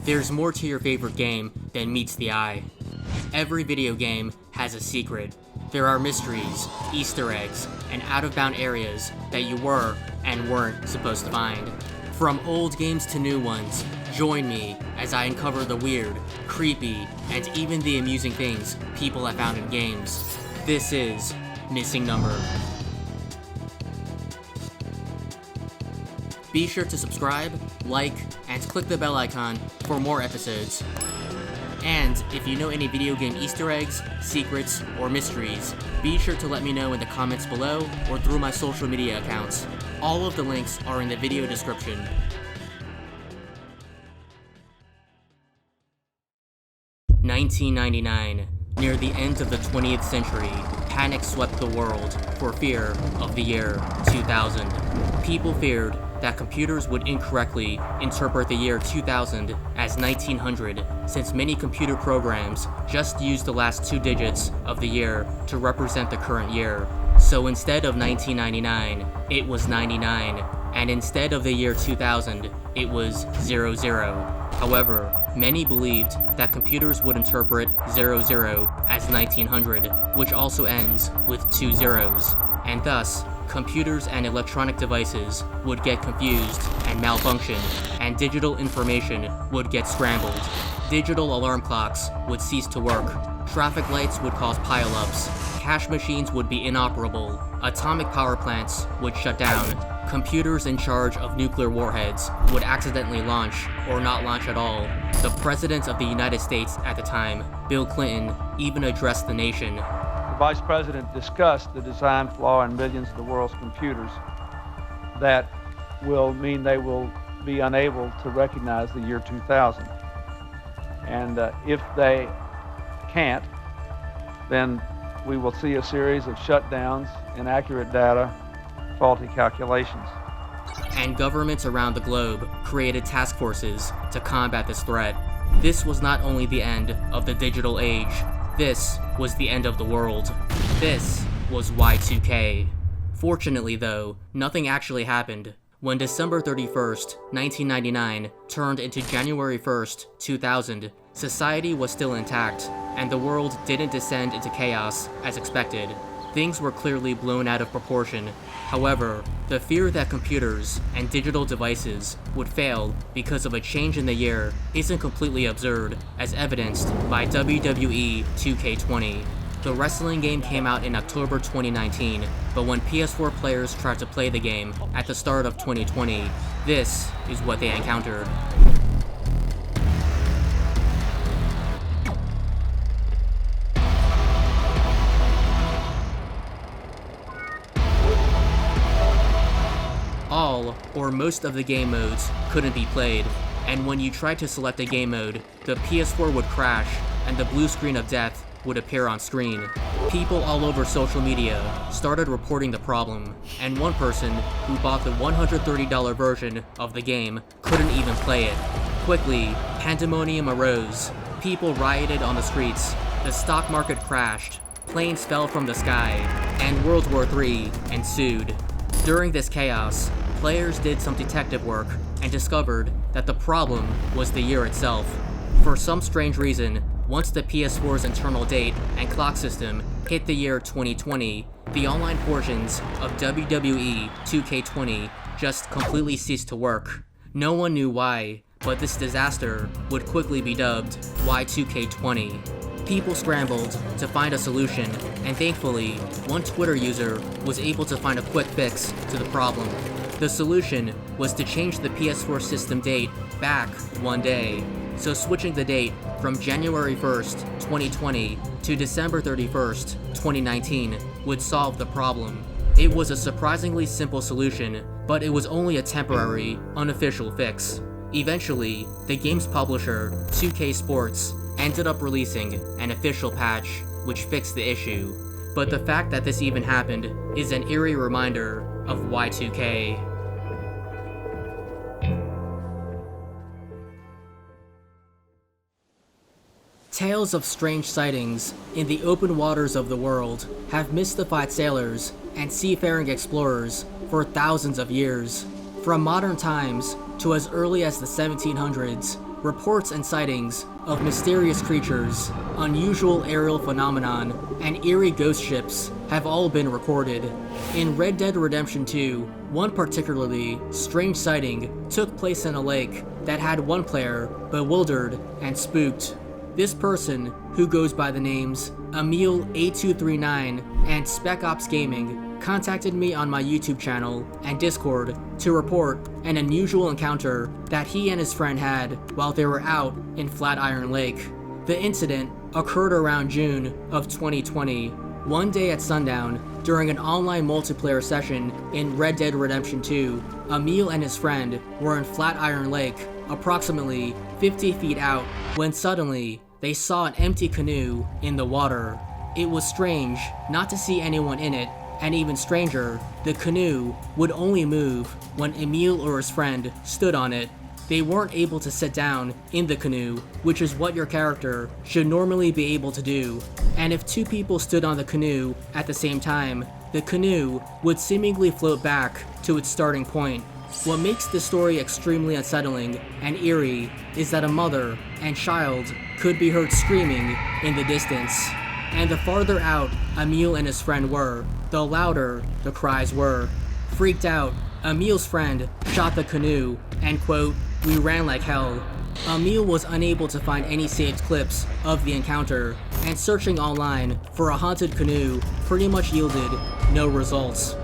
There's more to your favorite game than meets the eye. Every video game has a secret. There are mysteries, Easter eggs, and out-of-bound areas that you were and weren't supposed to find. From old games to new ones, join me as I uncover the weird, creepy, and even the amusing things people have found in games. This is Missing Number. Be sure to subscribe, like, and click the bell icon for more episodes. And if you know any video game Easter eggs, secrets, or mysteries, be sure to let me know in the comments below or through my social media accounts. All of the links are in the video description. (1999). Near the end of the 20th century, panic swept the world for fear of the year 2000. People feared that computers would incorrectly interpret the year 2000 as 1900, since many computer programs just used the last two digits of the year to represent the current year. So instead of 1999, it was 99, and instead of the year 2000, it was 00. However, many believed that computers would interpret 00 as 1900, which also ends with two zeros, and thus, computers and electronic devices would get confused and malfunction, and digital information would get scrambled. Digital alarm clocks would cease to work, traffic lights would cause pile-ups, cash machines would be inoperable, atomic power plants would shut down, computers in charge of nuclear warheads would accidentally launch or not launch at all. The President of the United States at the time, Bill Clinton, even addressed the nation. The Vice President discussed the design flaw in millions of the world's computers that will mean they will be unable to recognize the year 2000. And if they can't, then we will see a series of shutdowns, inaccurate data, faulty calculations. And governments around the globe created task forces to combat this threat. This was not only the end of the digital age, this was the end of the world. This was Y2K. Fortunately though, nothing actually happened. When December 31st, 1999 turned into January 1st, 2000, society was still intact, and the world didn't descend into chaos as expected. Things were clearly blown out of proportion. However, the fear that computers and digital devices would fail because of a change in the year isn't completely absurd, as evidenced by WWE 2K20. The wrestling game came out in October 2019, but when PS4 players tried to play the game at the start of 2020, this is what they encountered. All, or most of the game modes couldn't be played, and when you tried to select a game mode, the PS4 would crash, and the blue screen of death would appear on screen. People all over social media started reporting the problem, and one person who bought the $130 version of the game couldn't even play it. Quickly, pandemonium arose. People rioted on the streets, the stock market crashed, planes fell from the sky, and World War III ensued. During this chaos, players did some detective work and discovered that the problem was the year itself. For some strange reason, once the PS4's internal date and clock system hit the year 2020, the online portions of WWE 2K20 just completely ceased to work. No one knew why, but this disaster would quickly be dubbed Y2K20. People scrambled to find a solution, and thankfully, one Twitter user was able to find a quick fix to the problem. The solution was to change the PS4 system date back one day, so switching the date from January 1st, 2020 to December 31st, 2019 would solve the problem. It was a surprisingly simple solution, but it was only a temporary, unofficial fix. Eventually, the game's publisher, 2K Sports, ended up releasing an official patch which fixed the issue, but the fact that this even happened is an eerie reminder of Y2K. Tales of strange sightings in the open waters of the world have mystified sailors and seafaring explorers for thousands of years. From modern times to as early as the 1700s, reports and sightings of mysterious creatures, unusual aerial phenomenon, and eerie ghost ships have all been recorded. In Red Dead Redemption 2, one particularly strange sighting took place in a lake that had one player bewildered and spooked. This person, who goes by the names Emil8239 and Spec Ops Gaming, contacted me on my YouTube channel and Discord to report an unusual encounter that he and his friend had while they were out in Flatiron Lake. The incident occurred around June of 2020, one day at sundown during an online multiplayer session in Red Dead Redemption 2. Emil and his friend were in Flatiron Lake, approximately 50 feet out, when suddenly they saw an empty canoe in the water. It was strange not to see anyone in it, and even stranger, the canoe would only move when Emil or his friend stood on it. They weren't able to sit down in the canoe, which is what your character should normally be able to do. And if two people stood on the canoe at the same time, the canoe would seemingly float back to its starting point. What makes this story extremely unsettling and eerie is that a mother and child could be heard screaming in the distance. And the farther out Emil and his friend were, the louder the cries were. Freaked out, Emil's friend shot the canoe and quote, "We ran like hell." Emil was unable to find any saved clips of the encounter, and searching online for a haunted canoe pretty much yielded no results.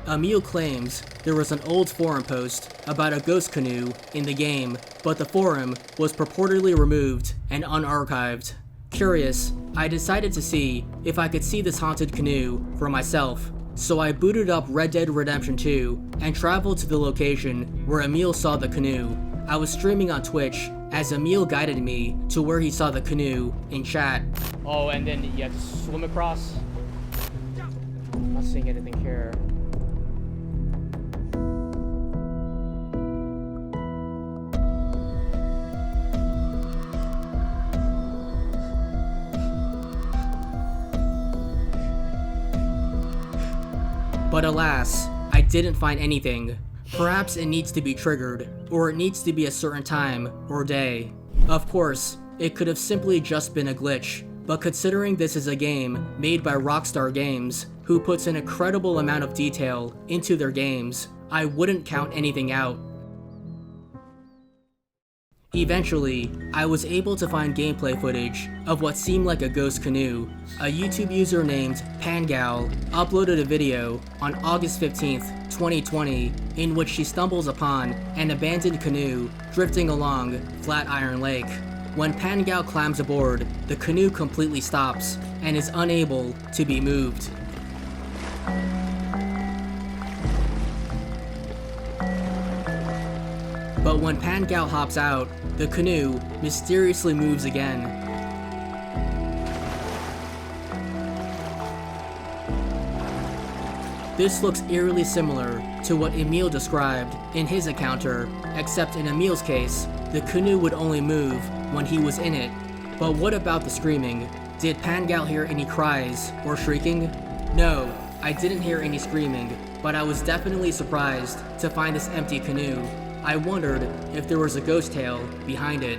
Emil claims there was an old forum post about a ghost canoe in the game, but the forum was purportedly removed and unarchived. Curious, I decided to see if I could see this haunted canoe for myself, so I booted up Red Dead Redemption 2 and traveled to the location where Emil saw the canoe. I was streaming on Twitch as Emil guided me to where he saw the canoe in chat. Oh, and then you have to swim across? I'm not seeing anything here. But alas, I didn't find anything. Perhaps it needs to be triggered, or it needs to be a certain time or day. Of course, it could have simply just been a glitch, but considering this is a game made by Rockstar Games, who puts an incredible amount of detail into their games, I wouldn't count anything out. Eventually, I was able to find gameplay footage of what seemed like a ghost canoe. A YouTube user named Pangal uploaded a video on August 15th, 2020, in which she stumbles upon an abandoned canoe drifting along Flatiron Lake. When Pangal climbs aboard, the canoe completely stops and is unable to be moved. But when Pangal hops out, the canoe mysteriously moves again. This looks eerily similar to what Emil described in his encounter, except in Emil's case, the canoe would only move when he was in it. But what about the screaming? Did Pangal hear any cries or shrieking? No, I didn't hear any screaming, but I was definitely surprised to find this empty canoe. I wondered if there was a ghost tale behind it.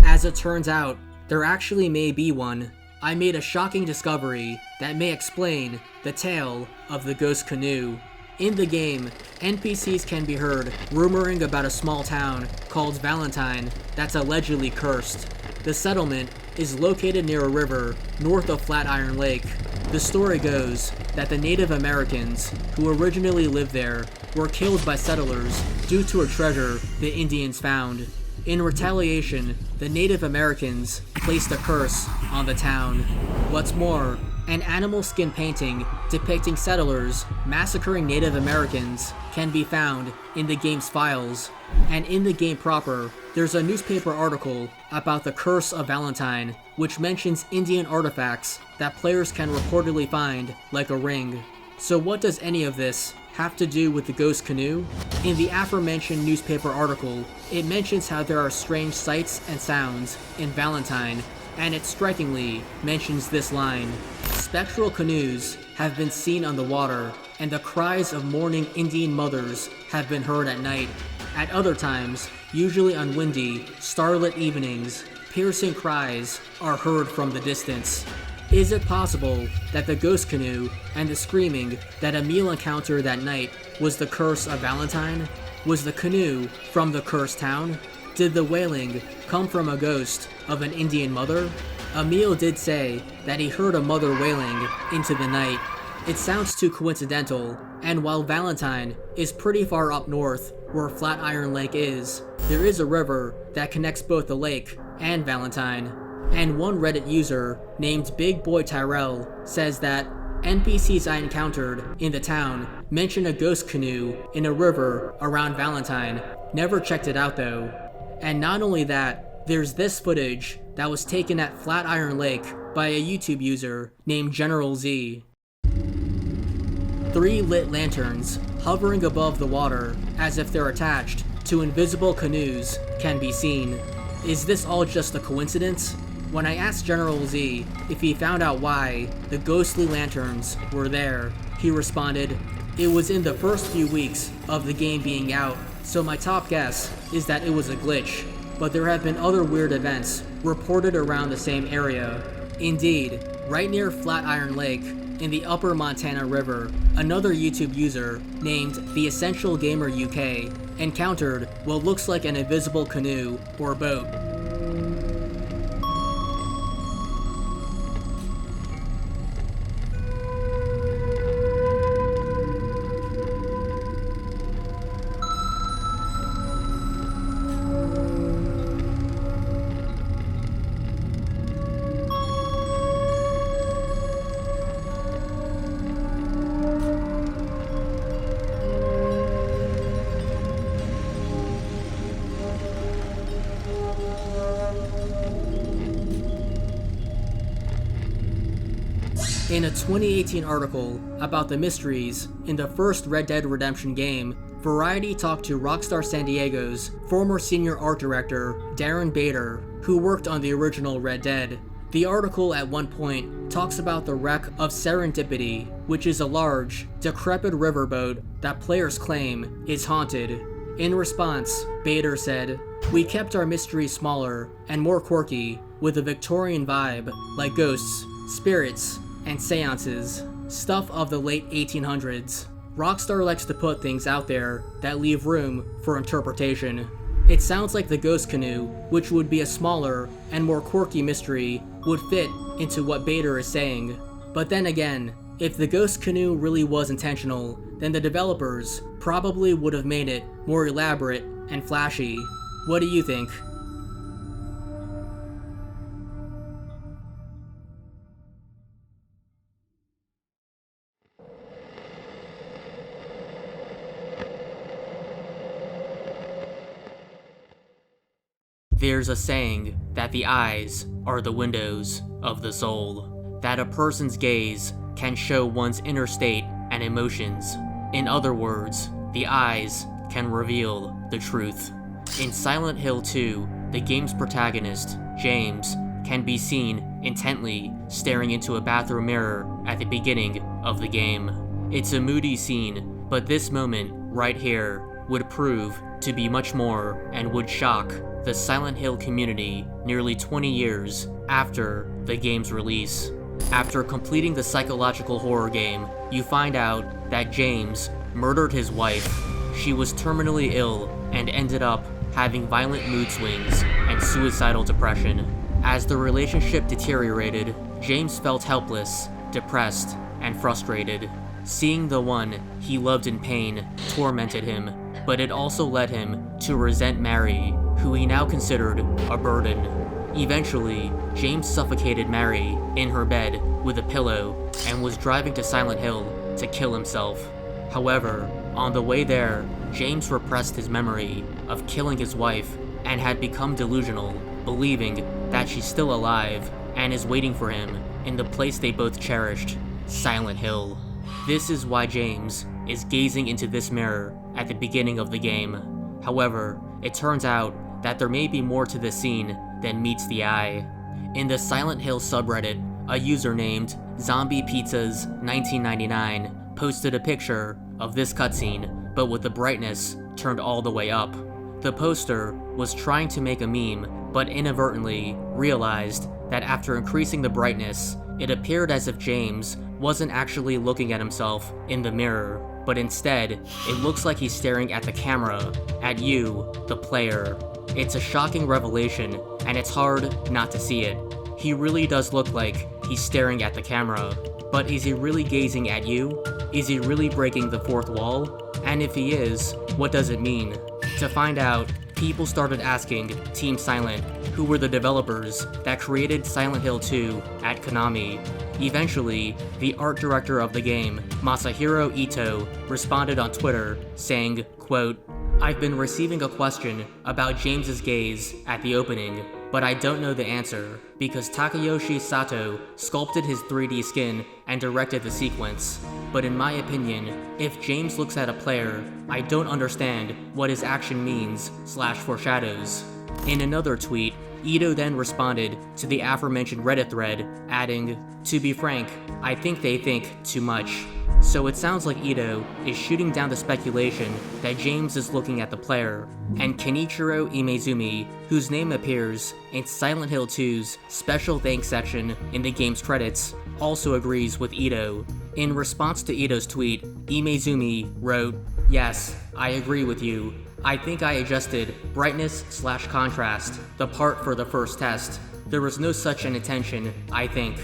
As it turns out, there actually may be one. I made a shocking discovery that may explain the tale of the ghost canoe. In the game, NPCs can be heard rumoring about a small town called Valentine that's allegedly cursed. The settlement is located near a river north of Flatiron Lake. The story goes that the Native Americans who originally lived there were killed by settlers due to a treasure the Indians found. In retaliation, the Native Americans placed a curse on the town. What's more, an animal skin painting depicting settlers massacring Native Americans can be found in the game's files. And in the game proper, there's a newspaper article about the Curse of Valentine, which mentions Indian artifacts that players can reportedly find, like a ring. So what does any of this have to do with the ghost canoe? In the aforementioned newspaper article, it mentions how there are strange sights and sounds in Valentine, and it strikingly mentions this line: "Spectral canoes have been seen on the water, and the cries of mourning Indian mothers have been heard at night." At other times, usually on windy, starlit evenings, piercing cries are heard from the distance. Is it possible that the ghost canoe and the screaming that Emil encountered that night was the curse of Valentine? Was the canoe from the cursed town? Did the wailing come from a ghost of an Indian mother? Emil did say that he heard a mother wailing into the night. It sounds too coincidental, and while Valentine is pretty far up north where Flatiron Lake is, there is a river that connects both the lake and Valentine. And one Reddit user named Big Boy Tyrell says that NPCs I encountered in the town mentioned a ghost canoe in a river around Valentine. Never checked it out though. And not only that, there's this footage that was taken at Flatiron Lake by a YouTube user named General Z. 3 lit lanterns hovering above the water as if they're attached to invisible canoes can be seen. Is this all just a coincidence? When I asked General Z if he found out why the ghostly lanterns were there, he responded, "It was in the first few weeks of the game being out, so my top guess is that it was a glitch, but there have been other weird events reported around the same area." Indeed, right near Flatiron Lake, in the upper Montana River, another YouTube user named The Essential Gamer UK encountered what looks like an invisible canoe or boat. In a 2018 article about the mysteries in the first Red Dead Redemption game, Variety talked to Rockstar San Diego's former senior art director, Darren Bader, who worked on the original Red Dead. The article at one point talks about the wreck of Serendipity, which is a large, decrepit riverboat that players claim is haunted. In response, Bader said, "We kept our mystery smaller and more quirky, with a Victorian vibe, like ghosts, spirits, and seances, stuff of the late 1800s. Rockstar likes to put things out there that leave room for interpretation." It sounds like the ghost canoe, which would be a smaller and more quirky mystery, would fit into what Bader is saying. But then again, if the ghost canoe really was intentional, then the developers probably would have made it more elaborate and flashy. What do you think? There's a saying that the eyes are the windows of the soul, that a person's gaze can show one's inner state and emotions. In other words, the eyes can reveal the truth. In Silent Hill 2, the game's protagonist, James, can be seen intently staring into a bathroom mirror at the beginning of the game. It's a moody scene, but this moment right here would prove to be much more and would shock the Silent Hill community nearly 20 years after the game's release. After completing the psychological horror game, you find out that James murdered his wife. She was terminally ill and ended up having violent mood swings and suicidal depression. As the relationship deteriorated, James felt helpless, depressed, and frustrated. Seeing the one he loved in pain tormented him, but it also led him to resent Mary, who he now considered a burden. Eventually, James suffocated Mary in her bed with a pillow and was driving to Silent Hill to kill himself. However, on the way there, James repressed his memory of killing his wife and had become delusional, believing that she's still alive and is waiting for him in the place they both cherished, Silent Hill. This is why James is gazing into this mirror at the beginning of the game. However, it turns out that there may be more to this scene than meets the eye. In the Silent Hill subreddit, a user named ZombiePizzas1999 posted a picture of this cutscene, but with the brightness turned all the way up. The poster was trying to make a meme, but inadvertently realized that after increasing the brightness, it appeared as if James wasn't actually looking at himself in the mirror, but instead, it looks like he's staring at the camera, at you, the player. It's a shocking revelation, and it's hard not to see it. He really does look like he's staring at the camera, but is he really gazing at you? Is he really breaking the fourth wall? And if he is, what does it mean? To find out, people started asking Team Silent, who were the developers that created Silent Hill 2 at Konami. Eventually, the art director of the game, Masahiro Ito, responded on Twitter, saying, quote, "I've been receiving a question about James's gaze at the opening, but I don't know the answer, because Takayoshi Sato sculpted his 3D skin and directed the sequence. But in my opinion, if James looks at a player, I don't understand what his action means / foreshadows." In another tweet, Ito then responded to the aforementioned Reddit thread, adding, "To be frank, I think they think too much." So it sounds like Ito is shooting down the speculation that James is looking at the player, and Kenichiro Imezumi, whose name appears in Silent Hill 2's special thanks section in the game's credits, also agrees with Ito. In response to Ito's tweet, Imezumi wrote, "Yes, I agree with you. I think I adjusted brightness / contrast, the part for the first test. There was no such an intention, I think."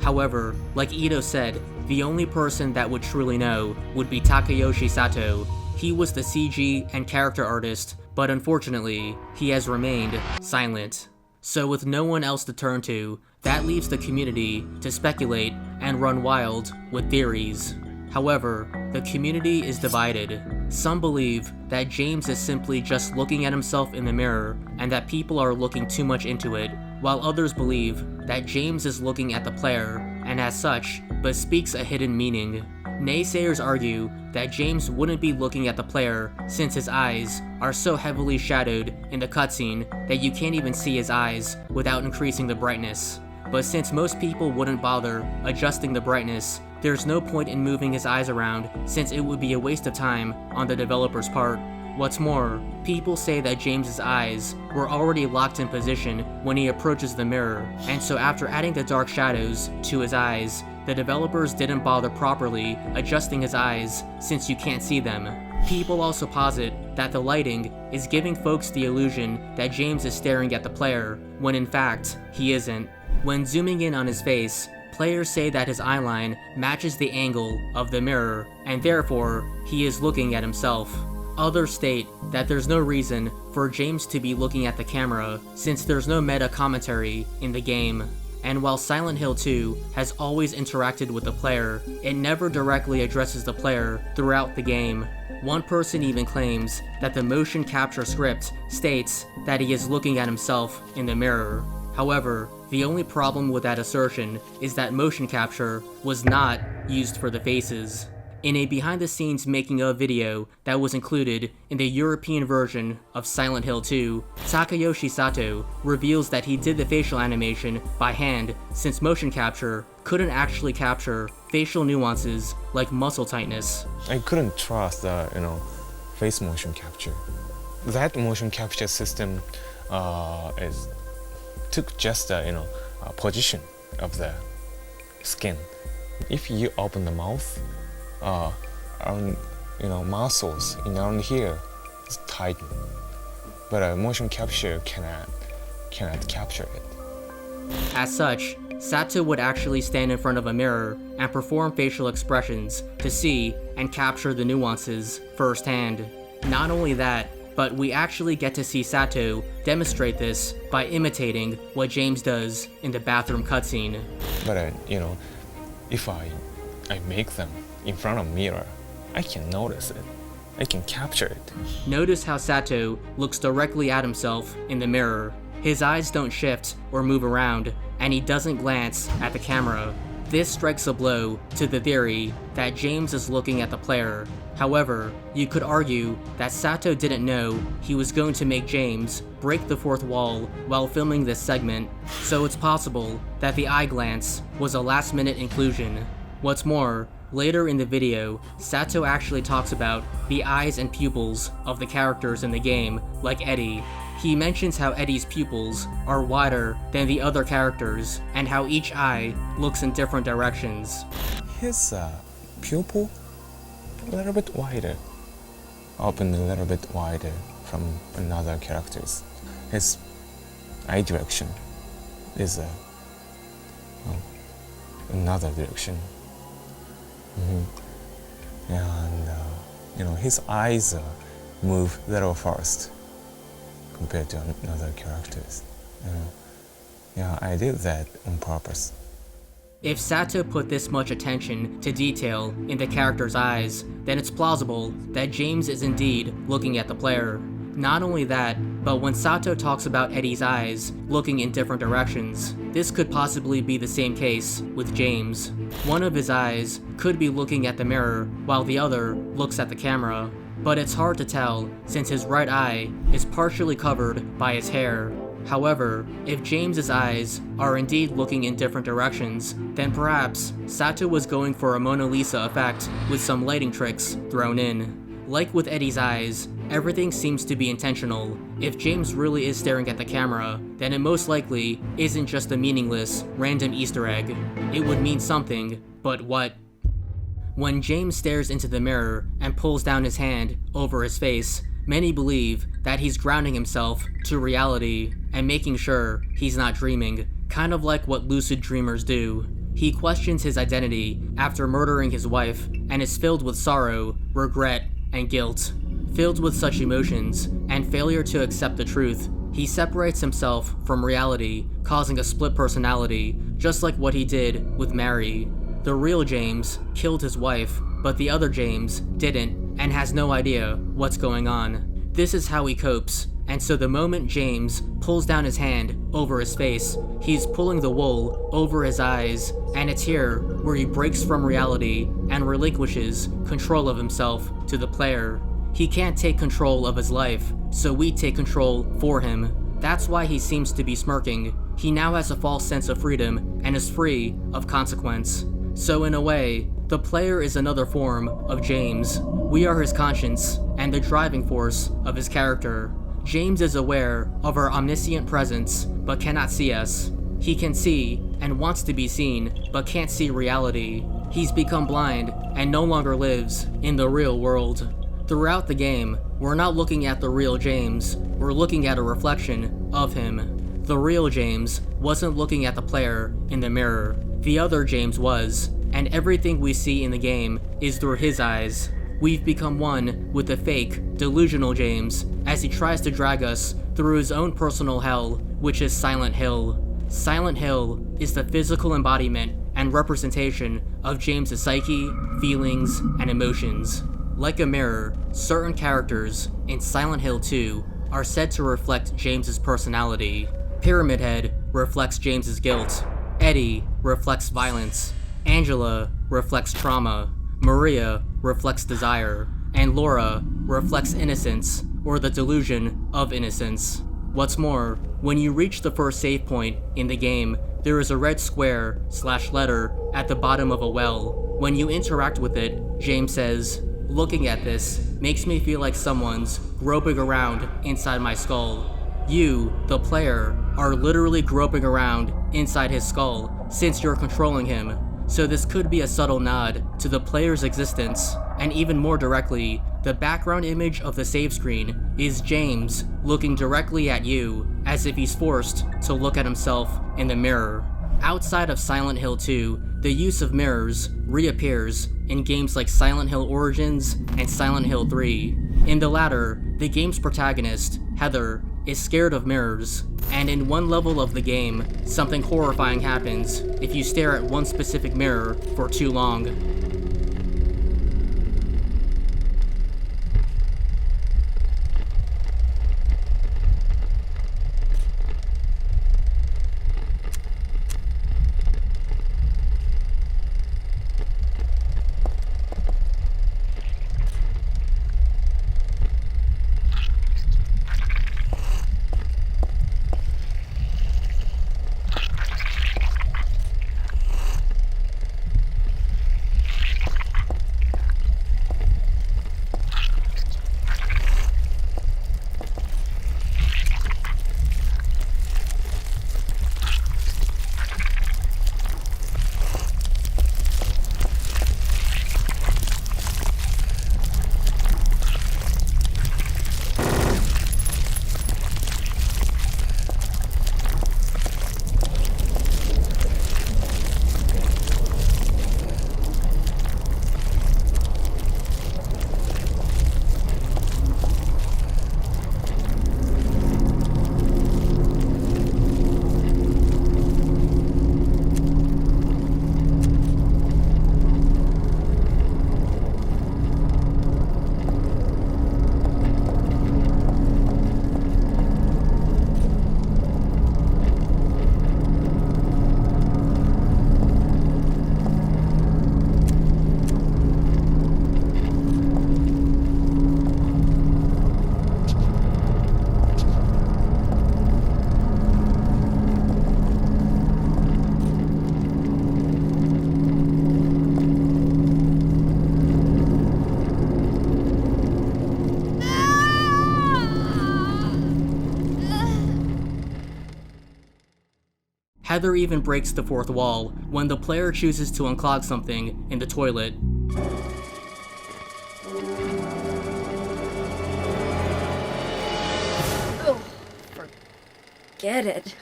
However, like Ito said, the only person that would truly know would be Takayoshi Sato. He was the CG and character artist, but unfortunately, he has remained silent. So with no one else to turn to, that leaves the community to speculate and run wild with theories. However, the community is divided. Some believe that James is simply just looking at himself in the mirror and that people are looking too much into it, while others believe that James is looking at the player and as such bespeaks a hidden meaning. Naysayers argue that James wouldn't be looking at the player since his eyes are so heavily shadowed in the cutscene that you can't even see his eyes without increasing the brightness. But since most people wouldn't bother adjusting the brightness, there's no point in moving his eyes around since it would be a waste of time on the developer's part. What's more, people say that James's eyes were already locked in position when he approaches the mirror, and so after adding the dark shadows to his eyes, the developers didn't bother properly adjusting his eyes since you can't see them. People also posit that the lighting is giving folks the illusion that James is staring at the player, when in fact, he isn't. When zooming in on his face, players say that his eyeline matches the angle of the mirror, and therefore, he is looking at himself. Others state that there's no reason for James to be looking at the camera since there's no meta commentary in the game. And while Silent Hill 2 has always interacted with the player, it never directly addresses the player throughout the game. One person even claims that the motion capture script states that he is looking at himself in the mirror. However, the only problem with that assertion is that motion capture was not used for the faces. In a behind-the-scenes making-of video that was included in the European version of Silent Hill 2, Takayoshi Sato reveals that he did the facial animation by hand since motion capture couldn't actually capture facial nuances like muscle tightness. I couldn't trust the face motion capture. That motion capture system took just the position of the skin. If you open the mouth, muscles around here is tightened, but a motion capture cannot capture it. As such, Sato would actually stand in front of a mirror and perform facial expressions to see and capture the nuances firsthand. Not only that, but we actually get to see Sato demonstrate this by imitating what James does in the bathroom cutscene. But if I make them in front of a mirror, I can notice it. I can capture it. Notice how Sato looks directly at himself in the mirror. His eyes don't shift or move around, and he doesn't glance at the camera. This strikes a blow to the theory that James is looking at the player. However, you could argue that Sato didn't know he was going to make James break the fourth wall while filming this segment, so it's possible that the eye glance was a last-minute inclusion. What's more, Later in the video, Sato actually talks about the eyes and pupils of the characters in the game, like Eddie. He mentions how Eddie's pupils are wider than the other characters, and how each eye looks in different directions. His pupil a little bit wider, open a little bit wider from another characters. His eye direction is another direction. And his eyes move a little fast compared to other characters. I did that on purpose. If Sato put this much attention to detail in the character's eyes, then it's plausible that James is indeed looking at the player. Not only that, but when Sato talks about Eddie's eyes looking in different directions, this could possibly be the same case with James. One of his eyes could be looking at the mirror while the other looks at the camera, but it's hard to tell since his right eye is partially covered by his hair. However, if James's eyes are indeed looking in different directions, then perhaps Sato was going for a Mona Lisa effect with some lighting tricks thrown in. Like with Eddie's eyes, everything seems to be intentional. If James really is staring at the camera, then it most likely isn't just a meaningless, random Easter egg. It would mean something, but what? When James stares into the mirror and pulls down his hand over his face, many believe that he's grounding himself to reality and making sure he's not dreaming, kind of like what lucid dreamers do. He questions his identity after murdering his wife and is filled with sorrow, regret, and guilt. Filled with such emotions and failure to accept the truth, he separates himself from reality, causing a split personality, just like what he did with Mary. The real James killed his wife, but the other James didn't and has no idea what's going on. This is how he copes, and so the moment James pulls down his hand over his face, he's pulling the wool over his eyes, and it's here where he breaks from reality and relinquishes control of himself to the player. He can't take control of his life, so we take control for him. That's why he seems to be smirking. He now has a false sense of freedom and is free of consequence. So in a way, the player is another form of James. We are his conscience and the driving force of his character. James is aware of our omniscient presence, but cannot see us. He can see and wants to be seen, but can't see reality. He's become blind and no longer lives in the real world. Throughout the game, we're not looking at the real James, we're looking at a reflection of him. The real James wasn't looking at the player in the mirror. The other James was, and everything we see in the game is through his eyes. We've become one with the fake, delusional James as he tries to drag us through his own personal hell, which is Silent Hill. Silent Hill is the physical embodiment and representation of James's psyche, feelings, and emotions. Like a mirror, certain characters in Silent Hill 2 are said to reflect James's personality. Pyramid Head reflects James's guilt. Eddie reflects violence. Angela reflects trauma. Maria reflects desire. And Laura reflects innocence, or the delusion of innocence. What's more, when you reach the first save point in the game, there is a red square/letter at the bottom of a well. When you interact with it, James says, "Looking at this makes me feel like someone's groping around inside my skull." You, the player, are literally groping around inside his skull since you're controlling him. So this could be a subtle nod to the player's existence, and even more directly, the background image of the save screen is James looking directly at you, as if he's forced to look at himself in the mirror. Outside of Silent Hill 2, the use of mirrors reappears in games like Silent Hill Origins and Silent Hill 3. In the latter, the game's protagonist, Heather, is scared of mirrors, and in one level of the game, something horrifying happens if you stare at one specific mirror for too long. Heather even breaks the fourth wall when the player chooses to unclog something in the toilet. Oh, forget it.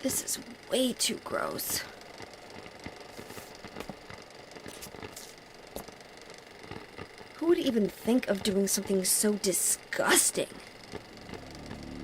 This is way too gross. Who would even think of doing something so disgusting?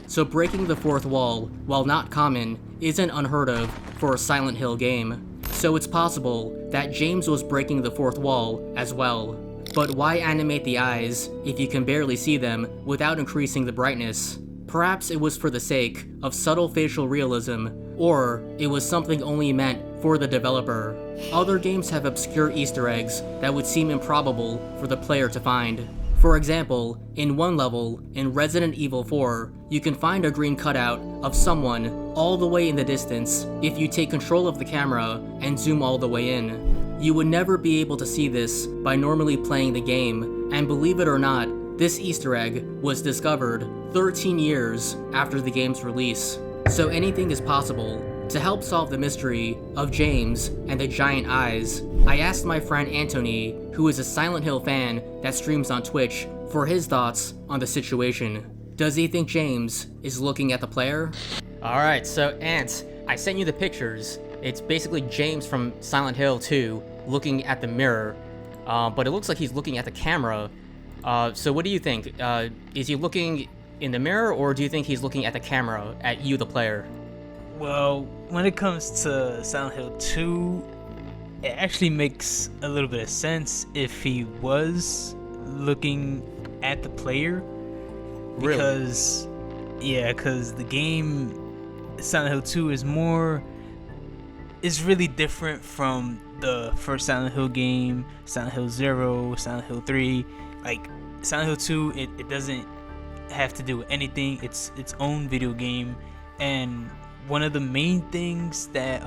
So breaking the fourth wall, while not common, isn't unheard of for a Silent Hill game. So it's possible that James was breaking the fourth wall as well. But why animate the eyes if you can barely see them without increasing the brightness? Perhaps it was for the sake of subtle facial realism, or it was something only meant for the developer. Other games have obscure Easter eggs that would seem improbable for the player to find. For example, in one level, in Resident Evil 4, you can find a green cutout of someone all the way in the distance if you take control of the camera and zoom all the way in. You would never be able to see this by normally playing the game, and believe it or not, this Easter egg was discovered 13 years after the game's release. So anything is possible. To help solve the mystery of James and the giant eyes, I asked my friend Anthony, who is a Silent Hill fan that streams on Twitch, for his thoughts on the situation. Does he think James is looking at the player? Alright, so Ant, I sent you the pictures. It's basically James from Silent Hill 2 looking at the mirror, but it looks like he's looking at the camera. So what do you think? Is he looking in the mirror, or do you think he's looking at the camera, at you, the player? Well, when it comes to Silent Hill 2, it actually makes a little bit of sense if he was looking at the player. Really? Because the game Silent Hill 2 is really different from the first Silent Hill game, Silent Hill 0, Silent Hill 3. Like, Silent Hill 2, it doesn't have to do with anything. It's its own video game, and one of the main things that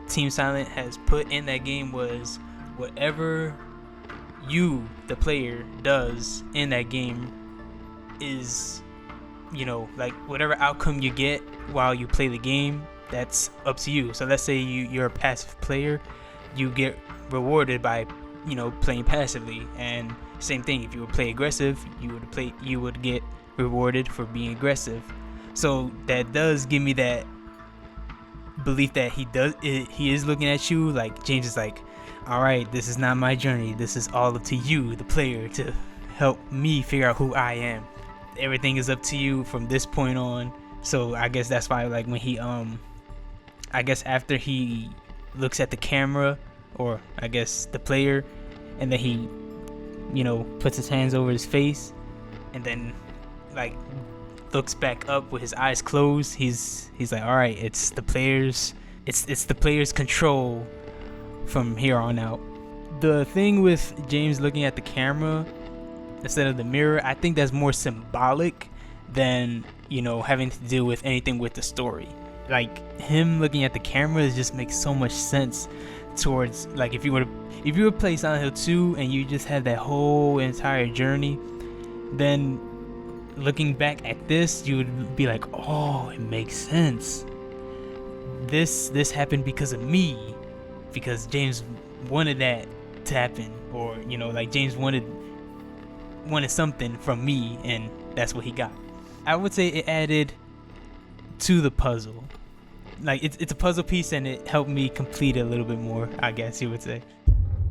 Team Silent has put in that game was whatever you, the player, does in that game is, like whatever outcome you get while you play the game, that's up to you. So let's say you're a passive player, you get rewarded by, playing passively. And same thing, if you would play aggressive, you would get rewarded for being aggressive. So that does give me that belief that he is looking at you. Like, James is like, all right, this is not my journey. This is all up to you, the player, to help me figure out who I am. Everything is up to you from this point on. So I guess that's why, like, when he I guess after he looks at the camera, or I guess the player, and then he puts his hands over his face and then like looks back up with his eyes closed, he's like, all right, it's the player's control from here on out. The thing with James looking at the camera instead of the mirror, I think that's more symbolic than having to deal with anything with the story. Like, him looking at the camera just makes so much sense towards, like, if you were to play Silent Hill 2 and you just had that whole entire journey, then looking back at this, you would be like, oh, it makes sense. This happened because of me, because James wanted that to happen, or like James wanted something from me, and that's what he got. I would say it added to the puzzle. Like, it's a puzzle piece, and it helped me complete it a little bit more, I guess you would say.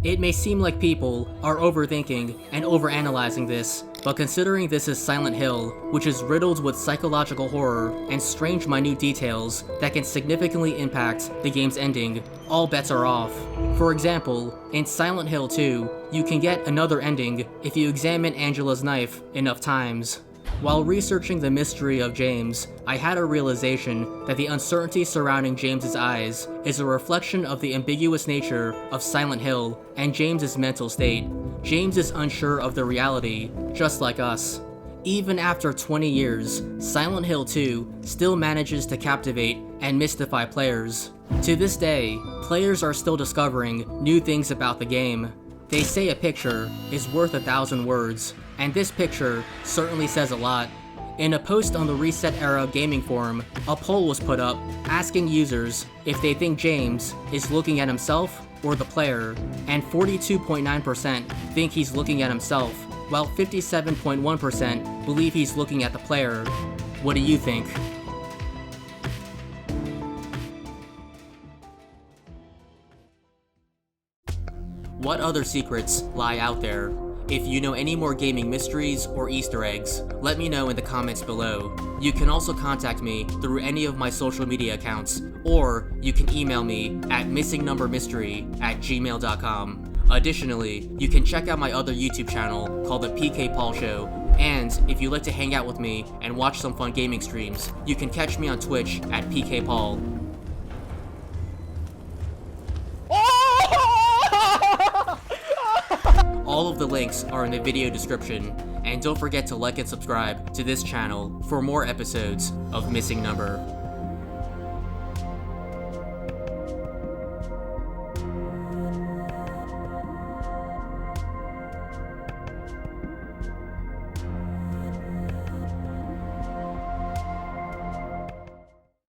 It may seem like people are overthinking and overanalyzing this, but considering this is Silent Hill, which is riddled with psychological horror and strange minute details that can significantly impact the game's ending, all bets are off. For example, in Silent Hill 2, you can get another ending if you examine Angela's knife enough times. While researching the mystery of James, I had a realization that the uncertainty surrounding James's eyes is a reflection of the ambiguous nature of Silent Hill and James's mental state. James is unsure of the reality, just like us. Even after 20 years, Silent Hill 2 still manages to captivate and mystify players. To this day, players are still discovering new things about the game. They say a picture is worth 1,000 words, and this picture certainly says a lot. In a post on the Reset Era gaming forum, a poll was put up asking users if they think James is looking at himself or the player, and 42.9% think he's looking at himself, while 57.1% believe he's looking at the player. What do you think? What other secrets lie out there? If you know any more gaming mysteries or Easter eggs, let me know in the comments below. You can also contact me through any of my social media accounts, or you can email me at missingnumbermystery@gmail.com. Additionally, you can check out my other YouTube channel called The PK Paul Show, and if you like to hang out with me and watch some fun gaming streams, you can catch me on Twitch at PK Paul. All of the links are in the video description, and don't forget to like and subscribe to this channel for more episodes of Missing Number.